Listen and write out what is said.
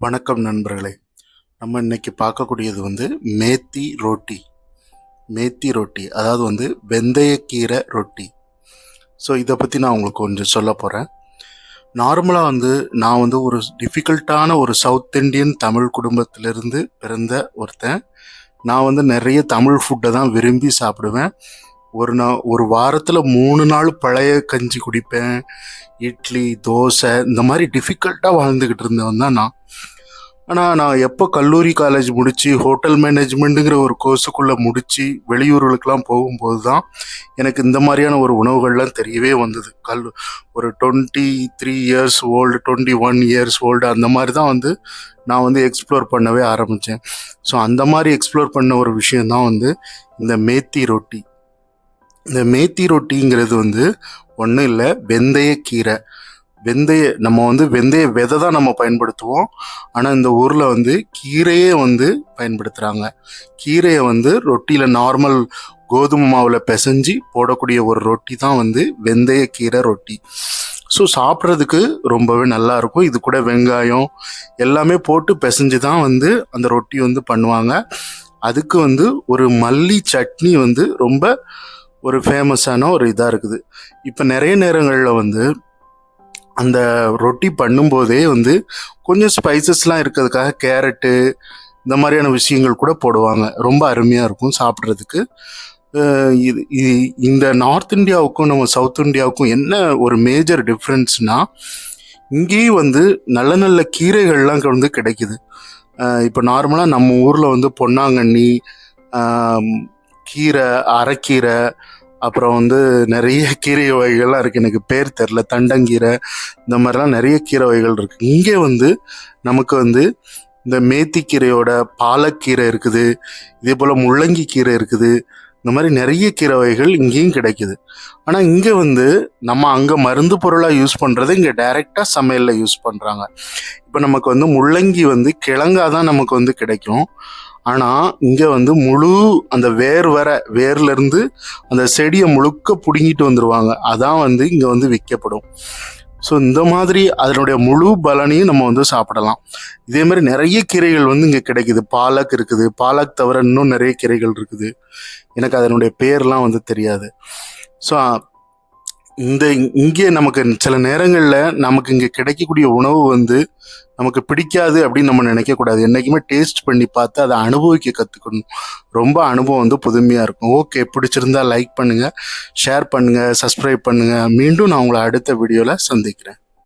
வணக்கம் நண்பர்களே. நம்ம இன்னைக்கு பார்க்கக்கூடியது மேத்தி ரொட்டி. மேத்தி ரொட்டி அதாவது வெந்தயக்கீரை ரொட்டி. ஸோ இதை பற்றி நான் உங்களுக்கு கொஞ்சம் சொல்ல போகிறேன். நார்மலாக நான் ஒரு டிஃபிகல்ட்டான ஒரு சவுத் இண்டியன் தமிழ் குடும்பத்திலிருந்து பிறந்த ஒருத்தன். நான் நிறைய தமிழ் ஃபுட்டை தான் விரும்பி சாப்பிடுவேன். ஒரு வாரத்தில் 3 நாள் பழைய கஞ்சி குடிப்பேன். இட்லி, தோசை இந்த மாதிரி டிஃபிகல்ட்டாக வாழ்ந்துக்கிட்டு இருந்தவன் தான் நான். ஆனால் நான் எப்போ கல்லூரி காலேஜ் முடித்து ஹோட்டல் மேனேஜ்மெண்ட்டுங்கிற ஒரு கோர்ஸுக்குள்ளே முடித்து வெளியூர்களுக்கெலாம் போகும்போது தான் எனக்கு இந்த மாதிரியான ஒரு உணவுகள்லாம் தெரியவே வந்தது. ஒரு 23 இயர்ஸ் ஓல்டு, 21 இயர்ஸ் ஓல்டு அந்த மாதிரி தான் நான் எக்ஸ்ப்ளோர் பண்ணவே ஆரம்பித்தேன். ஸோ அந்த மாதிரி எக்ஸ்ப்ளோர் பண்ண ஒரு விஷயந்தான் இந்த மேத்தி ரொட்டி. இந்த மேத்தி ரொட்டிங்கிறது ஒன்றும் இல்லை, வெந்தயக்கீரை. நம்ம வெந்தய விதை தான் நம்ம பயன்படுத்துவோம். ஆனால் இந்த ஊரில் கீரையே பயன்படுத்துகிறாங்க. கீரையை ரொட்டியில் நார்மல் கோதுமை மாவில் பிசைஞ்சு போடக்கூடிய ஒரு ரொட்டி தான் வெந்தயக்கீரை ரொட்டி. ஸோ சாப்பிட்றதுக்கு ரொம்பவே நல்லாயிருக்கும். இது கூட வெங்காயம் எல்லாமே போட்டு பிசைஞ்சு தான் அந்த ரொட்டி பண்ணுவாங்க. அதுக்கு ஒரு மல்லி சட்னி ரொம்ப ஒரு ஃபேமஸான ஒரு இதாக இருக்குது. இப்போ நிறைய நேரங்களில் அந்த ரொட்டி பண்ணும்போதே கொஞ்சம் ஸ்பைசஸ்லாம் இருக்கிறதுக்காக கேரட்டு இந்த மாதிரியான விஷயங்கள் கூட போடுவாங்க. ரொம்ப அருமையாக இருக்கும் சாப்பிட்றதுக்கு. இந்த நார்த் இந்தியாவுக்கும் நம்ம சவுத் இந்தியாவுக்கும் என்ன ஒரு மேஜர் டிஃப்ரென்ஸ்னால், இங்கேயும் நல்ல நல்ல கீரைகள்லாம் கிடைக்குது. இப்போ நார்மலாக நம்ம ஊரில் பொன்னாங்கண்ணி, கீரை, அரைக்கீரை, அப்புறம் நிறைய கீரை வகைகள்லாம் இருக்குது. எனக்கு பேர் தெரில. தண்டங்கீரை இந்த மாதிரிலாம் நிறைய கீரை வகைகள் இருக்குது. இங்கே நமக்கு இந்த மேத்திக்கீரையோட பாலக்கீரை இருக்குது. இதே போல் முள்ளங்கி கீரை இருக்குது. இந்த மாதிரி நிறைய கீரை வகைகள் இங்கேயும் கிடைக்குது. ஆனால் இங்கே நம்ம அங்கே மருந்து பொருளாக யூஸ் பண்ணுறது இங்கே டைரெக்டாக சமையலில் யூஸ் பண்ணுறாங்க. இப்போ நமக்கு முள்ளங்கி கிழங்கா தான் நமக்கு கிடைக்கும். ஆனால் இங்கே முழு அந்த வேர்லேருந்து அந்த செடியை முழுக்க பிடுங்கிட்டு வந்துடுவாங்க. அதான் இங்கே விற்கப்படும். ஸோ இந்த மாதிரி அதனுடைய முழு பலனையும் நம்ம சாப்பிடலாம். இதே மாதிரி நிறைய கீரைகள் இங்கே கிடைக்குது. பாலக் இருக்குது. பாலக் தவிர இன்னும் நிறைய கீரைகள் இருக்குது. எனக்கு அதனுடைய பேர்லாம் தெரியாது. ஸோ இங்கே நமக்கு சில நேரங்களில் நமக்கு இங்கே கிடைக்கக்கூடிய உணவு நமக்கு பிடிக்காது அப்படின்னு நம்ம நினைக்கக்கூடாது. என்றைக்குமே டேஸ்ட் பண்ணி பார்த்து அதை அனுபவிக்க கற்றுக்கணும். ரொம்ப அனுபவம் புதுமையாக இருக்கும். ஓகே, பிடிச்சிருந்தா லைக் பண்ணுங்கள், ஷேர் பண்ணுங்கள், சப்ஸ்கிரைப் பண்ணுங்கள். மீண்டும் நான் உங்களை அடுத்த வீடியோவில் சந்திக்கிறேன்.